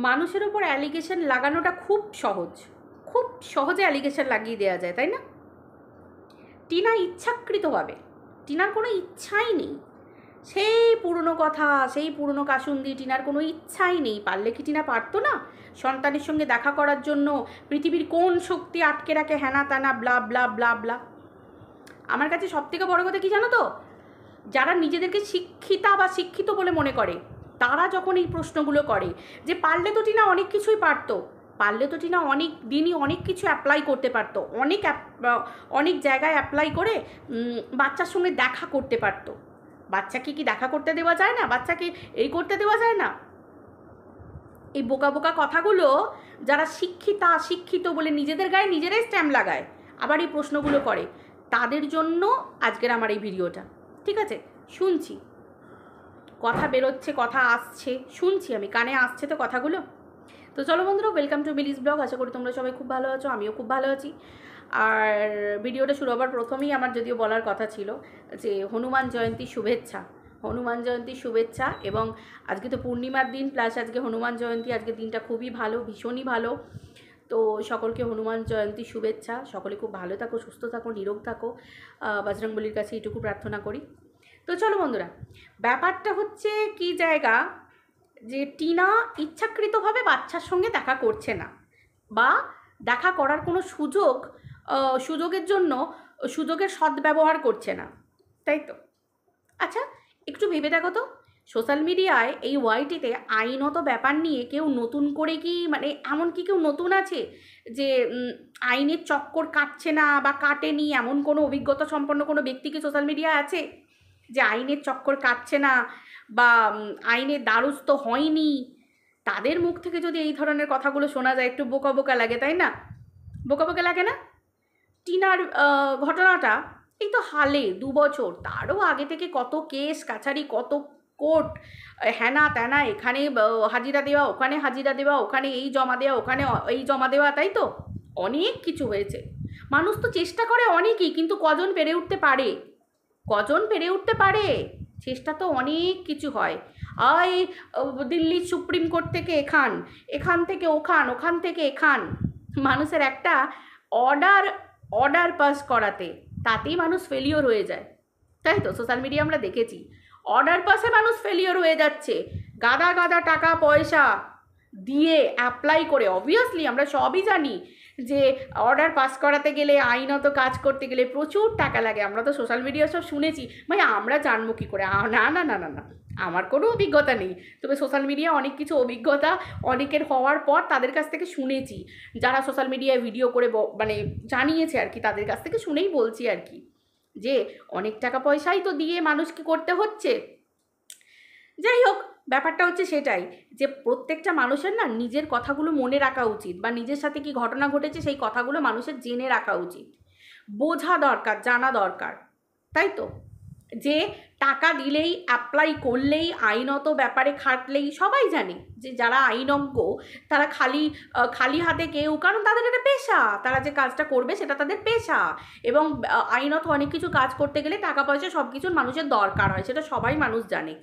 মানুষের ওপর অ্যালিগেশন লাগানোটা খুব সহজ, খুব সহজে অ্যালিগেশন লাগিয়ে দেওয়া যায়, তাই না? টিনা ইচ্ছাকৃতভাবে, টিনার কোনো ইচ্ছাই নেই, সেই পুরনো কথা, সেই পুরনো কাসুন্দি, টিনার কোনো ইচ্ছাই নেই। পারলে কি টিনা পারতো না? সন্তানের সঙ্গে দেখা করার জন্য পৃথিবীর কোন শক্তি আটকে রাখে, হ্যানা তানা ব্লা ব্লা ব্লা ব্লা। আমার কাছে সবথেকে বড় কথা কি জানো তো, যারা নিজেদেরকে শিক্ষিতা বা শিক্ষিত বলে মনে করে, তারা যখন এই প্রশ্নগুলো করে যে পারলে তো টিনা অনেক কিছুই পারতো, পারলে তো টিনা অনেক দিনই অনেক কিছু অ্যাপ্লাই করতে পারতো, অনেক জায়গায় অ্যাপ্লাই করে বাচ্চার সঙ্গে দেখা করতে পারতো। বাচ্চাকে কি দেখা করতে দেওয়া যায় না? বাচ্চাকে এই করতে দেওয়া যায় না? এই বোকা বোকা কথাগুলো যারা শিক্ষিতা শিক্ষিত বলে নিজেদের গায়ে নিজেরাই স্ট্যাম্প লাগায়, আবার এই প্রশ্নগুলো করে, তাদের জন্য আজকের আমার এই ভিডিওটা। ঠিক আছে, শুনছি কথা বেরোচ্ছে, কথা আসছে, শুনছি আমি, কানে আসছে তো কথাগুলো। তো চলো বন্ধুরা, ওয়েলকাম টু বিলিস ব্লগ। আশা করি তোমরা সবাই খুব ভালো আছো, আমিও খুব ভালো আছি। আর ভিডিওটা শুরু হবার প্রথমেই আমার যদিও বলার কথা ছিল যে হনুমান জয়ন্তীর শুভেচ্ছা, হনুমান জয়ন্তীর শুভেচ্ছা। এবং আজকে তো পূর্ণিমার দিন, প্লাস আজকে হনুমান জয়ন্তী, আজকে দিনটা খুবই ভালো, ভীষণই ভালো। তো সকলকে হনুমান জয়ন্তীর শুভেচ্ছা। সকলে খুব ভালো থাকো, সুস্থ থাকো, নিরোগ থাকো, বজরংবলীর কাছে এইটুকু প্রার্থনা করি। তো চলো বন্ধুরা, ব্যাপারটা হচ্ছে কি জায়গা, যে টিনা ইচ্ছাকৃতভাবে বাচ্চার সঙ্গে দেখা করছে না, বা দেখা করার কোনো সুযোগের জন্য সুযোগের সদ্ব্যবহার করছে না, তাই তো? আচ্ছা, একটু ভেবে দেখো তো, সোশ্যাল মিডিয়ায় এই ওয়াইটিতে আইনত ব্যাপার নিয়ে কেউ নতুন করে কি, মানে এমন কি কেউ নতুন আছে যে আইনের চক্কর কাটছে না বা কাটেনি, এমন কোনো অভিজ্ঞতা সম্পন্ন কোনো ব্যক্তি কি সোশ্যাল মিডিয়ায় আছে যে আইনের চক্কর কাটছে না বা আইনের দ্বারস্থ হয়নি? তাদের মুখ থেকে যদি এই ধরনের কথাগুলো শোনা যায়, একটু বোকা বোকা লাগে, তাই না? বোকা বোকা লাগে না? টিনার ঘটনাটা এই তো হালে 2 বছর, তারও আগে থেকে কত কেস কাছারি, কত কোর্ট, হ্যানা ত্যানা, এখানে হাজিরা দেওয়া, ওখানে হাজিরা দেওয়া, ওখানে এই জমা দেওয়া, ওখানে এই জমা দেওয়া, তাই তো? অনেক কিছু হয়েছে। মানুষ তো চেষ্টা করে অনেকই, কিন্তু কজন পেরে উঠতে পারে? কজন পেরে উঠতে পারে? চেষ্টা তো অনেক কিছু হয়। এই দিল্লির সুপ্রিম কোর্ট থেকে এখান, এখান থেকে ওখান, ওখান থেকে এখান, মানুষের একটা অর্ডার অর্ডার পাস করাতে, তাতেই মানুষ ফেলিওর হয়ে যায়, তাই তো? সোশ্যাল মিডিয়া আমরা দেখেছি, অর্ডার পাসে মানুষ ফেলিওর হয়ে যাচ্ছে, গাদা গাদা টাকা পয়সা দিয়ে অ্যাপ্লাই করে। অবভিয়াসলি আমরা সবই জানি যে অর্ডার পাস করাতে গেলে, আইনত কাজ করতে গেলে প্রচুর টাকা লাগে। আমরা তো সোশ্যাল মিডিয়া সব শুনেছি, ভাই আমরা জানবো কী করে? না না না না না, আমার কোনো অভিজ্ঞতা নেই, তবে সোশ্যাল মিডিয়া অনেক কিছু অভিজ্ঞতা অনেকের হওয়ার পর তাদের কাছ থেকে শুনেছি, যারা সোশ্যাল মিডিয়ায় ভিডিও করে মানে জানিয়েছে আর কি, তাদের কাছ থেকে শুনেই বলছি আর কি, যে অনেক টাকা পয়সাই তো দিয়ে মানুষকে করতে হচ্ছে। যাই হোক, ব্যাপারটা হচ্ছে সেটাই, যে প্রত্যেকটা মানুষের না নিজের কথাগুলো মনে রাখা উচিত, বা নিজের সাথে কি ঘটনা ঘটেছে সেই কথাগুলো মানুষের জেনে রাখা উচিত, বোঝা দরকার, জানা দরকার, তাই তো? যে টাকা দিলেই, অ্যাপ্লাই করলেই, আইনত ব্যাপারে খাটলেই, সবাই জানে যে যারা আইনজ্ঞ তারা খালি হাতে কেউ, কারণ তাদের এটা পেশা, তারা যে কাজটা করবে সেটা তাদের পেশা। এবং আইনত অনেক কিছু কাজ করতে গেলে টাকা পয়সা সব কিছুর মানুষের দরকার হয়, সেটা সবাই মানুষ জানে।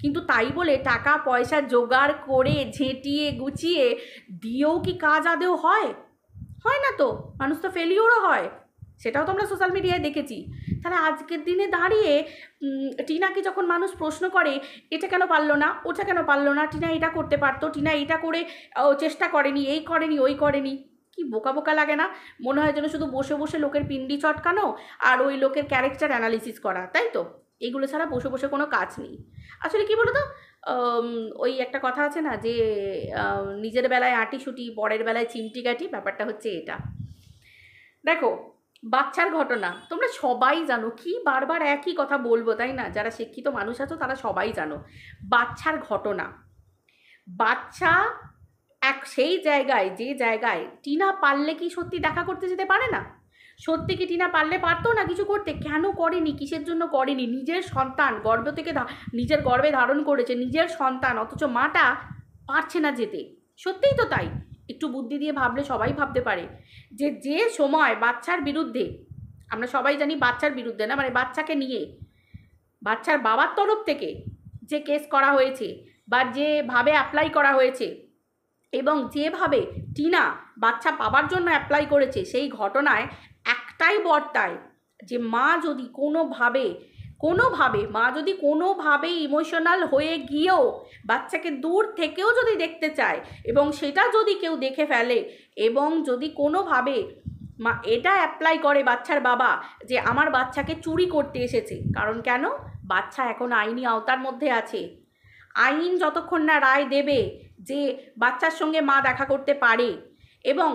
কিন্তু তাই বলে টাকা পয়সা জোগাড় করে ঝেঁটিয়ে গুছিয়ে দিয়েও কি কাজ আদেও হয়? হয় না তো, মানুষ তো ফেলিওরও হয়, সেটাও তো আমরা সোশ্যাল মিডিয়ায় দেখেছি। তাহলে আজকের দিনে দাঁড়িয়ে টিনাকে যখন মানুষ প্রশ্ন করে, এটা কেন পারলো না, ওটা কেন পারলো না, টিনা এটা করতে পারতো, টিনা এটা করে চেষ্টা করেনি, এই করেনি, ওই করেনি, কি বোকা বোকা লাগে না? মনে হয় যেন শুধু বসে বসে লোকের পিন্ডি চটকানো আর ওই লোকের ক্যারেক্টার অ্যানালিসিস করা, তাই তো? এগুলো ছাড়া বসে বসে কোনো কাজ নেই। আসলে কি বলো তো, ওই একটা কথা আছে না যে নিজের বেলায় আঁটি ছুটি, পরের বেলায় চিমটি কাঠি, ব্যাপারটা হচ্ছে এটা। দেখো, বাচ্চার ঘটনা তোমরা সবাই জানো, কি বারবার একই কথা বলবো, তাই না? যারা শিক্ষিত মানুষ আছো তারা সবাই জানো, বাচ্চার ঘটনা। বাচ্চা সেই জায়গায়, যে জায়গায় টিনা পারলে কি সত্যি দেখা করতে যেতে পারে না? সত্যি কি টিনা পারলে পারতো না কিছু করতে? কেন করেনি, কিসের জন্য করেনি? নিজের সন্তান গর্ভ থেকে নিজের গর্ভে ধারণ করেছে, নিজের সন্তান, অথচ মাটা পারছে না যেতে। সত্যিই তো তাই। একটু বুদ্ধি দিয়ে ভাবলে সবাই ভাবতে পারে যে যে সময় বাচ্চার বিরুদ্ধে, আমরা সবাই জানি বাচ্চার বিরুদ্ধে না, মানে বাচ্চাকে নিয়ে বাচ্চার বাবার তরফ থেকে যে কেস করা হয়েছে বা যেভাবে অ্যাপ্লাই করা হয়েছে, এবং যেভাবে টিনা বাচ্চা পাবার জন্য অ্যাপ্লাই করেছে, সেই ঘটনায় একটাই বর্তায় যে মা যদি কোনোভাবে ইমোশনাল হয়ে গিয়েও বাচ্চাকে দূর থেকেও যদি দেখতে চায়, এবং সেটা যদি কেউ দেখে ফেলে, এবং যদি কোনোভাবে মা এটা অ্যাপ্লাই করে বাচ্চার বাবা যে আমার বাচ্চাকে চুরি করতে এসেছে, কারণ কেন, বাচ্চা এখন আইনি আওতার মধ্যে আছে। আইন যতক্ষণ না রায় দেবে যে বাচ্চার সঙ্গে মা দেখা করতে পারে এবং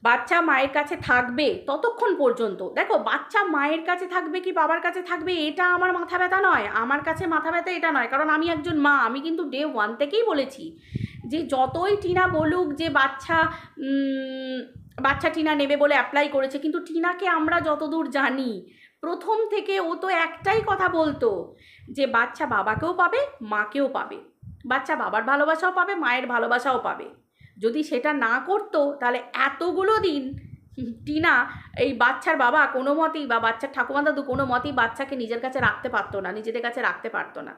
বাচ্চা মায়ের কাছে থাকবে, ততক্ষণ পর্যন্ত দেখো বাচ্চা মায়ের কাছে থাকবে কি বাবার কাছে থাকবে এটা আমার মাথা ব্যথা নয়, আমার কাছে মাথা ব্যথা এটা নয়, কারণ আমি একজন মা। আমি কিন্তু ডে 1 থেকেই বলেছি যে যতই টিনা বলুক যে বাচ্চা টিনা নেবে বলে অ্যাপ্লাই করেছে, কিন্তু টিনাকে আমরা যতদূর জানি প্রথম থেকে ও তো একটাই কথা বলতো যে বাচ্চা বাবাকেও পাবে, মাকেও পাবে, বাচ্চা বাবার ভালোবাসাও পাবে, মায়ের ভালোবাসাও পাবে। যদি সেটা না করতো তাহলে এতগুলো দিন টিনা এই বাচ্চার বাবা কোনো মতেই বা বাচ্চার ঠাকুমা দাদু কোনো মতেই বাচ্চাকে নিজের কাছে রাখতে পারতো না, নিজেদের কাছে রাখতে পারতো না।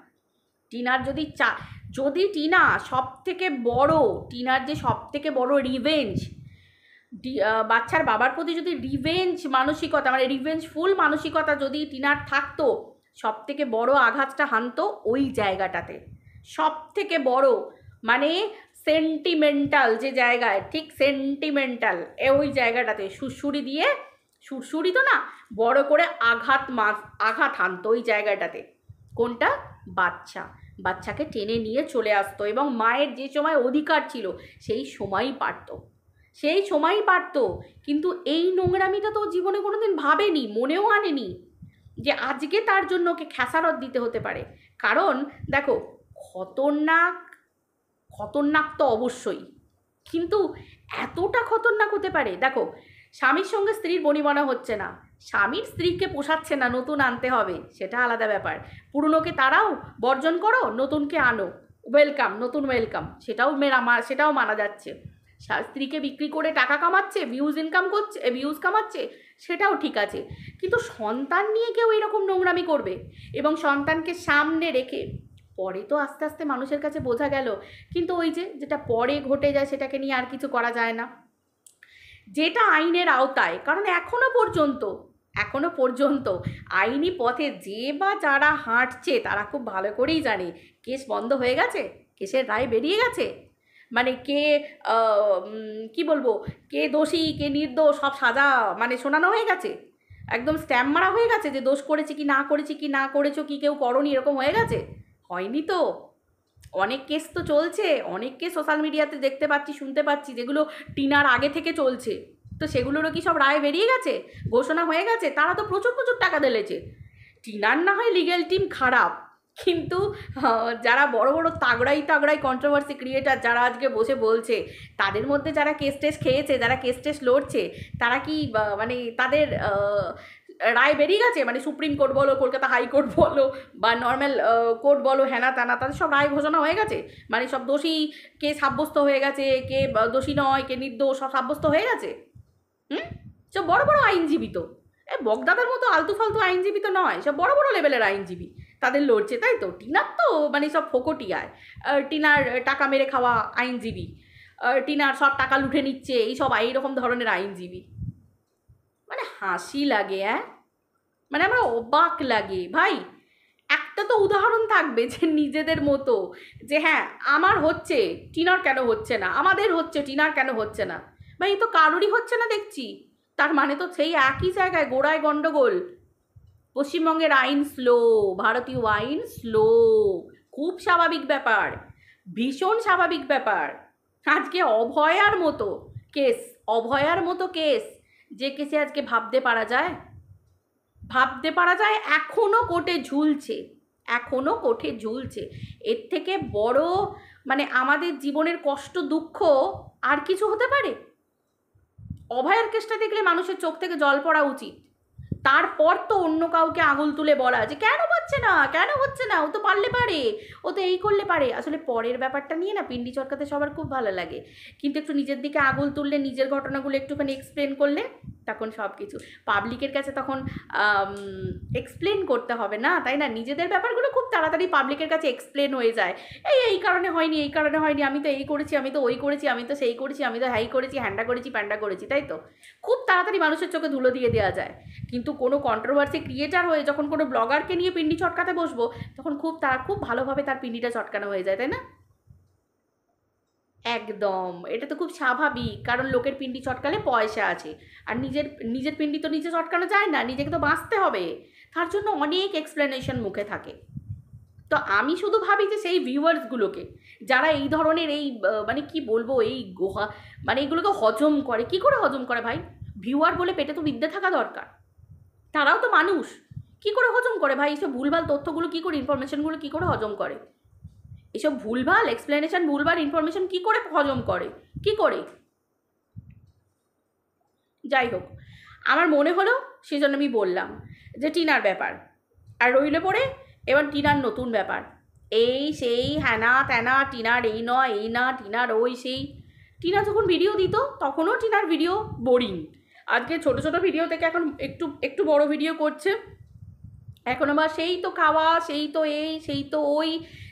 টিনার যদি টিনা টিনার যে সব থেকে বড় রিভেঞ্জ, বাচ্চার বাবার প্রতি যদি রিভেঞ্জ মানসিকতা, মানে রিভেঞ্জফুল মানসিকতা যদি টিনার থাকতো, সব থেকে বড় আঘাতটা হানতো ওই জায়গাটাতে, সব থেকে বড় মানে সেন্টিমেন্টাল যে জায়গায়, ঠিক সেন্টিমেন্টাল ওই জায়গাটাতে সুরসুরি তো না, বড় করে আঘাত হানতো ওই জায়গাটাতে। কোনটা? বাচ্চাকে টেনে নিয়ে চলে আসতো, এবং মায়ের যে সময় অধিকার ছিল সেই সময়ই পারতো। কিন্তু এই নোংরামিটা তো জীবনে কোনোদিন ভাবেনি, মনেও আনেনি যে আজকে তার জন্য ওকে খেসারত দিতে হতে পারে। কারণ দেখো খতরনাক তো অবশ্যই, কিন্তু এতটা খতরনাক হতে পারে। দেখো স্বামীর সঙ্গে স্ত্রীর বনিবনা হচ্ছে না, স্বামীর স্ত্রীকে পোষাচ্ছে না, নতুন আনতে হবে, সেটা আলাদা ব্যাপার। পুরনোকে তারাও বর্জন করো, নতুনকে আনো, নতুন ওয়েলকাম, সেটাও মানা যাচ্ছে। স্ত্রীকে বিক্রি করে টাকা কামাচ্ছে, ভিউজ কামাচ্ছে, সেটাও ঠিক আছে। কিন্তু সন্তান নিয়ে কেউ এরকম নোংরামি করবে, এবং সন্তানকে সামনে রেখে, পরে তো আস্তে আস্তে মানুষের কাছে বোঝা গেল, কিন্তু ওই যেটা পরে ঘটে যায় সেটাকে নিয়ে আর কিছু করা যায় না, যেটা আইনের আওতায়। কারণ এখনো পর্যন্ত আইনি পথে যারা হাঁটছে তারা খুব ভালো করেই জানে কেস বন্ধ হয়ে গেছে, কেসের রায় বেরিয়ে গেছে, মানে কি বলবো, কে দোষী কে নির্দোষ সব সাজা মানে শোনানো হয়ে গেছে, একদম স্ট্যাম্প মারা হয়ে গেছে যে দোষ করেছি কি না করেছো কি কেউ করনি, এরকম হয়ে গেছে। হয়নি তো, অনেক কেস তো চলছে, অনেক কেস সোশ্যাল মিডিয়াতে দেখতে পাচ্ছি, শুনতে পাচ্ছি, যেগুলো টিনার আগে থেকে চলছে। তো সেগুলোরও কি সব রায় বেরিয়ে গেছে, ঘোষণা হয়ে গেছে? তারা তো প্রচুর টাকা ঢেলেছে। টিনার না হয় লিগ্যাল টিম খারাপ, কিন্তু যারা বড় তাগড়াই কন্ট্রোভার্সি ক্রিয়েটার যারা আজকে বসে বলছে, তাদের মধ্যে যারা কেস খেয়েছে, যারা কেস লড়ছে, তারা কি মানে তাদের রায় বেরিয়ে গেছে? মানে সুপ্রিম কোর্ট বলো, কলকাতা হাইকোর্ট বলো, বা নর্মাল কোর্ট বলো, হেনা তানা, তাদের সব রায় ঘোষণা হয়ে গেছে? মানে সব দোষী কে সাব্যস্ত হয়ে গেছে, কে দোষী নয়, কে নির্দোষ, সব সাব্যস্ত হয়ে গেছে? সব বড় আইনজীবী তো, বগদাদার মতো আলতু ফালতু আইনজীবী তো নয়, সব বড় লেভেলের আইনজীবী তাদের লড়ছে, তাই তো? টিনার তো মানে সব ফোকটিয়ায়, টিনার টাকা মেরে খাওয়া আইনজীবী, টিনার সব টাকা লুটে নিচ্ছে, এইরকম ধরনের আইনজীবী। মানে হাসি লাগে, মানে আমার অবাক লাগে ভাই। একটা তো উদাহরণ থাকবে যে নিজেদের মতো, যে হ্যাঁ আমার হচ্ছে, টিনার কেন হচ্ছে না, আমাদের হচ্ছে, টিনার কেন হচ্ছে না? ভাই তো কারোরই হচ্ছে না দেখছি, তার মানে তো সেই একই জায়গায় গোড়ায় গন্ডগোল। পশ্চিমবঙ্গের আইন স্লো, ভারতীয় আইন স্লো, খুব স্বাভাবিক ব্যাপার, ভীষণ স্বাভাবিক ব্যাপার। আজকে অভয়ার মতো কেস, যে কেসে আজকে ভাবতে পারা যায় এখনো কোর্টে ঝুলছে। এর থেকে বড় মানে আমাদের জীবনের কষ্ট দুঃখ আর কিছু হতে পারে? অভয়ার কেসটা দেখলে মানুষের চোখ থেকে জল পড়া উচিত। তারপর তো অন্য কাউকে আঙুল তুলে বলা যে কেন হচ্ছে না, ও তো পারলে পারে, ও তো এই করলে পারে। আসলে পরের ব্যাপারটা নিয়ে না পিন্ডি চটকাতে সবার খুব ভালো লাগে, কিন্তু একটু নিজের দিকে আঙুল তুললে, নিজের ঘটনাগুলো একটুখানি এক্সপ্লেন করলে তখন সব কিছু পাবলিকের কাছে তখন এক্সপ্লেন করতে হবে না, তাই না? নিজেদের ব্যাপারগুলো খুব তাড়াতাড়ি পাবলিকের কাছে এক্সপ্লেন হয়ে যায়। এই কারণে হয়নি, এই কারণে হয়নি, আমি তো এই করেছি, আমি তো ওই করেছি, আমি তো সেই করেছি, আমি তো হ্যাই করেছি, হ্যান্ডা করেছি, প্যান্ডা করেছি, তাই তো? খুব তাড়াতাড়ি মানুষের চোখে ধুলো দিয়ে দেওয়া যায়। কিন্তু কোনো কন্ট্রোভার্সি ক্রিয়েটার হয়ে যখন কোনো ব্লগারকে নিয়ে পিন্ডি চটকাতে বসবো, তখন খুব ভালোভাবে তার পিন্ডিটা চটকানো হয়ে যায়, তাই না? একদম, এটা তো খুব স্বাভাবিক, কারণ লোকের পিন্ডি চটকালে পয়সা আছে, আর নিজের নিজের পিন্ডি তো নিজে চটকানো যায় না, নিজেকে তো বাঁচতে হবে, তার জন্য অনেক এক্সপ্লেনেশন মুখে থাকে। তো আমি শুধু ভাবি যে সেই ভিউয়ার্সগুলোকে, যারা এই ধরনের এই মানে কি বলবো, এই গোহা মানে এগুলোকে হজম করে, কি করে হজম করে ভাই? ভিউয়ার বলে পেটে তো বিদ্যে থাকা দরকার, তারাও তো মানুষ, কি করে হজম করে ভাই? এইসব ভুলভাল তথ্যগুলো কি করে, ইনফরমেশনগুলো কি করে হজম করে? এসব ভুলভাল এক্সপ্লেনেশন, ভুলভাল ইনফরমেশন কি করে হজম করে, কি করে? যাই হোক, আমার মনে হলো সেজন্য আমি বললাম যে টিনার ব্যাপার। আর রইল পড়ে এবার টিনার নতুন ব্যাপার, এই সেই হ্যানা ত্যানা, টিনার এই নয়, এই না, টিনার ওই সেই। টিনা যখন ভিডিও দিত তখনও টিনার ভিডিও বোরিং, আজকে ছোট ছোট ভিডিও থেকে এখন একটু একটু বড় ভিডিও করছে, এখন আবার সেই তো খাওয়া, সেই তো এই, সেই তো ওই,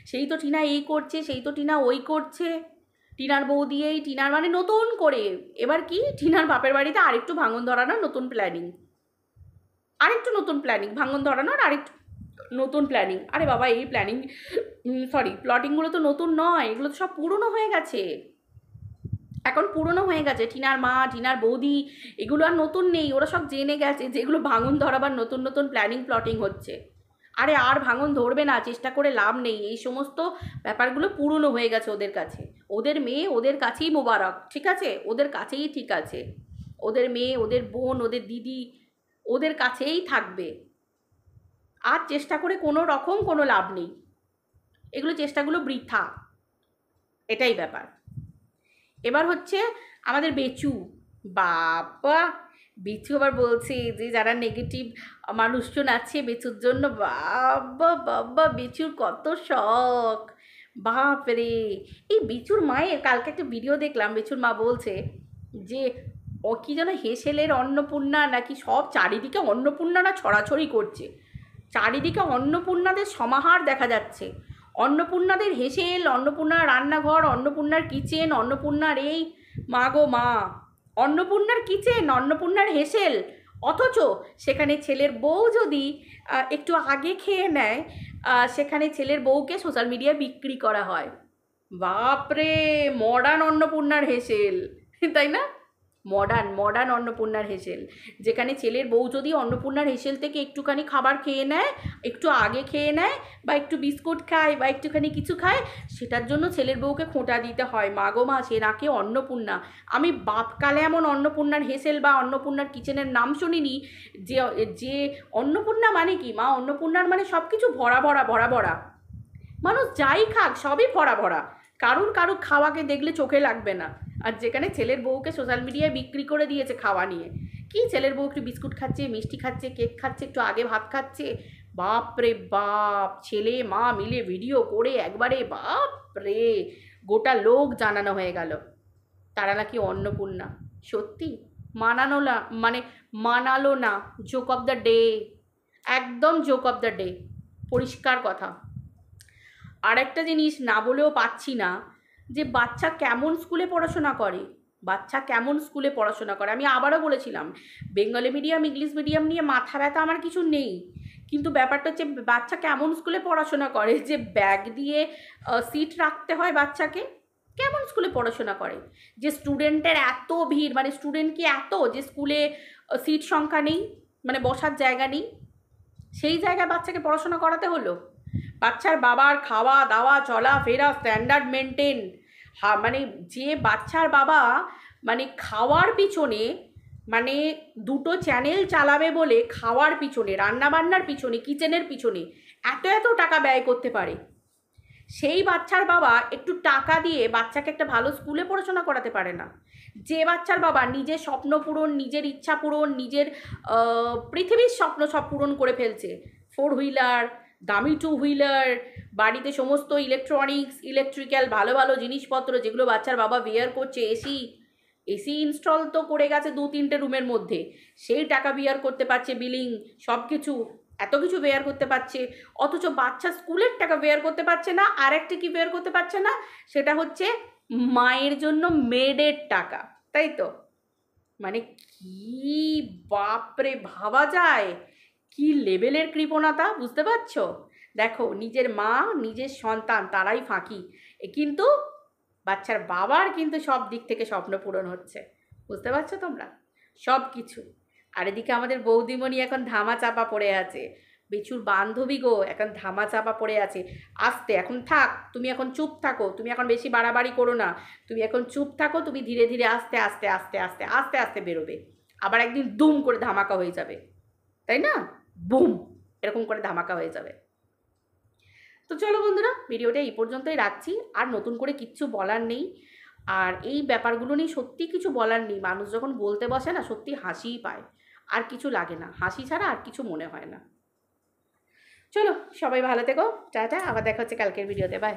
সেই তো টিনা এই করছে, সেই তো টিনা ওই করছে, টিনার বউ দিয়েই, টিনার মানে নতুন করে এবার কি টিনার বাপের বাড়িতে আরেকটু ভাঙন ধরানোর নতুন প্ল্যানিং, আরেকটু নতুন প্ল্যানিং, ভাঙন ধরানোর আরেকটু নতুন প্ল্যানিং। আরে বাবা, এই প্ল্যানিং সরি প্লটিংগুলো তো নতুন নয়, এগুলো তো সব পুরনো হয়ে গেছে, এখন পুরনো হয়ে গেছে। টিনার মা, টিনার বৌদি, এগুলো আর নতুন নেই, ওরা সব জেনে গেছে যেগুলো ভাঙন ধরাবার নতুন নতুন প্ল্যানিং প্লটিং হচ্ছে। আরে আর ভাঙন ধরবে না, চেষ্টা করে লাভ নেই, এই সমস্ত ব্যাপারগুলো পুরনো হয়ে গেছে ওদের কাছে। ওদের মেয়ে ওদের কাছেই মোবারক, ঠিক আছে, ওদের কাছেই ঠিক আছে, ওদের মেয়ে, ওদের বোন, ওদের দিদি ওদের কাছেই থাকবে, আর চেষ্টা করে কোনো রকম কোনো লাভ নেই, এগুলো চেষ্টাগুলো বৃথা, এটাই ব্যাপার। এবার হচ্ছে আমাদের বেচু, বাবা, বেচু আবার বলছে যে যারা নেগেটিভ মানুষজন আছে বেচুর জন্য, বাবা বাবা, বেচুর কত শখ, বাপরে। এই বেচুর মায়ের কালকে একটা ভিডিও দেখলাম, বেচুর মা বলছে যে ও কি যেন হেসেলের অন্নপূর্ণা নাকি, সব চারিদিকে অন্নপূর্ণারা ছড়াছড়ি করছে, চারিদিকে অন্নপূর্ণাদের সমাহার দেখা যাচ্ছে, অন্নপূর্ণাদের হেসেল, অন্নপূর্ণার রান্নাঘর, অন্নপূর্ণার কিচেন, অন্নপূর্ণার এই, মা গো মা, অন্নপূর্ণার কিচেন, অন্নপূর্ণার হেসেল, অথচ সেখানে ছেলের বউ যদি একটু আগে খেয়ে নেয়, সেখানে ছেলের বউকে সোশ্যাল মিডিয়ায় বিক্রি করা হয়। বাপরে, মডার্ন অন্নপূর্ণার হেসেল, তাই না? মডার্ন অন্নপূর্ণার হেসেল, যেখানে ছেলের বউ যদি অন্নপূর্ণার হেসেল থেকে একটুখানি খাবার খেয়ে নেয়, একটু আগে খেয়ে নেয়, বা একটু বিস্কুট খায়, বা একটুখানি কিছু খায়, সেটার জন্য ছেলের বউকে খোঁটা দিতে হয়, মা গো মা, সে নাকি অন্নপূর্ণা। আমি বাপকালে এমন অন্নপূর্ণার হেসেল বা অন্নপূর্ণার কিচেনের নাম শুনিনি, যে যে অন্নপূর্ণা মানে কি, মা অন্নপূর্ণার মানে সব কিছু ভরা ভরা ভরা ভরা, মানুষ যাই খাক সবই ভরা ভরা, কারুর খাওয়াকে দেখলে চোখে লাগবে না। আর যেখানে ছেলের বউকে সোশ্যাল মিডিয়ায় বিক্রি করে দিয়েছে খাওয়া নিয়ে, কি ছেলের বউ একটু বিস্কুট খাচ্ছে, মিষ্টি খাচ্ছে, কেক খাচ্ছে, একটু আগে ভাত খাচ্ছে, বাপরে বাপ, ছেলে মা মিলে ভিডিও করে একবারে বাপরে গোটা লোক জানানো হয়ে গেল তারা নাকি অন্নপূর্ণা। সত্যি মানানো না, মানে মানালো না, জোক অফ দ্য ডে, একদম জোক অফ দ্য ডে, পরিষ্কার কথা। আর একটা জিনিস না বলেও পাচ্ছি না, যে বাচ্চা কেমন স্কুলে পড়াশোনা করে, বাচ্চা কেমন স্কুলে পড়াশোনা করে। আমি আবারও বলেছিলাম, বেঙ্গলি মিডিয়াম ইংলিশ মিডিয়াম নিয়ে মাথা ব্যথা আমার কিছু নেই, কিন্তু ব্যাপারটা হচ্ছে বাচ্চা কেমন স্কুলে পড়াশোনা করে, যে ব্যাগ দিয়ে সিট রাখতে হয় বাচ্চাকে, কেমন স্কুলে পড়াশোনা করে, যে স্টুডেন্টের এত ভিড়, মানে স্টুডেন্ট কি এত যে স্কুলে সিট সংখ্যা নেই, মানে বসার জায়গা নেই, সেই জায়গায় বাচ্চাকে পড়াশোনা করাতে হলো। বাচ্চার বাবার খাওয়া দাওয়া চলা ফেরা স্ট্যান্ডার্ড মেনটেন, মানে যে বাচ্চার বাবা মানে খাওয়ার পিছনে, মানে দুটো চ্যানেল চালাবে বলে খাওয়ার পিছনে, রান্নাবান্নার পিছনে, কিচেনের পিছনে এত এত টাকা ব্যয় করতে পারে, সেই বাচ্চার বাবা একটু টাকা দিয়ে বাচ্চাকে একটা ভালো স্কুলে পড়াশোনা করাতে পারে না। যে বাচ্চার বাবা নিজের স্বপ্ন পূরণ, নিজের ইচ্ছা পূরণ, নিজের পৃথিবীর স্বপ্ন সব পূরণ করে ফেলছে, 4 হুইলার, দামি 2 হুইলার, বাড়িতে সমস্ত ইলেকট্রনিক্স ইলেকট্রিক্যাল ভালো ভালো জিনিসপত্র যেগুলো বাচ্চার বাবা ওয়্যার করছে, এসি, এসি ইনস্টল তো করে গেছে 2-3টে রুমের মধ্যে, সেই টাকা বিয়ার করতে পারছে, বিলিং সব কিছু এত কিছু বেয়ার করতে পারছে, অথচ বাচ্চা স্কুলের টাকা বেয়ার করতে পারছে না। আর একটা কি বেয়ার করতে পারছে না, সেটা হচ্ছে মায়ের জন্য মেডের টাকা, তাই তো? মানে কি বাপরে, ভাবা যায় কি লেভেলের কৃপণতা, বুঝতে পারছো? দেখো, নিজের মা নিজের সন্তান তারাই ফাঁকি, কিন্তু বাচ্চার বাবার কিন্তু সব দিক থেকে স্বপ্ন পূরণ হচ্ছে, বুঝতে পারছো তোমরা? সব কিছু। আর এদিকে আমাদের বৌদিমণি এখন ধামা চাপা পড়ে আছে, বিচুর বান্ধবী গো এখন ধামা চাপা পড়ে আছে। আস্তে, এখন থাক, তুমি এখন চুপ থাকো, তুমি এখন বেশি বাড়াবাড়ি করো না, তুমি এখন চুপ থাকো, তুমি ধীরে ধীরে আস্তে আস্তে আস্তে আস্তে আস্তে আস্তে বেরোবে, আবার একদিন দুম করে ধামাকা হয়ে যাবে, তাই না? বুম, এরকম করে ধামাকা হয়ে যাবে। তো চলো বন্ধুরা, ভিডিওটা এই পর্যন্তই রাখছি, আর নতুন করে কিচ্ছু বলার নেই। আর এই ব্যাপারগুলো নিয়ে সত্যি কিছু বলার নেই, মানুষ যখন বলতে বসে না সত্যি হাসিই পায়, আর কিছু লাগে না, হাসি ছাড়া আর কিছু মনে হয় না। চলো, সবাই ভালো থেকো, টাটা, আবার দেখা হচ্ছে কালকের ভিডিওতে, বাই।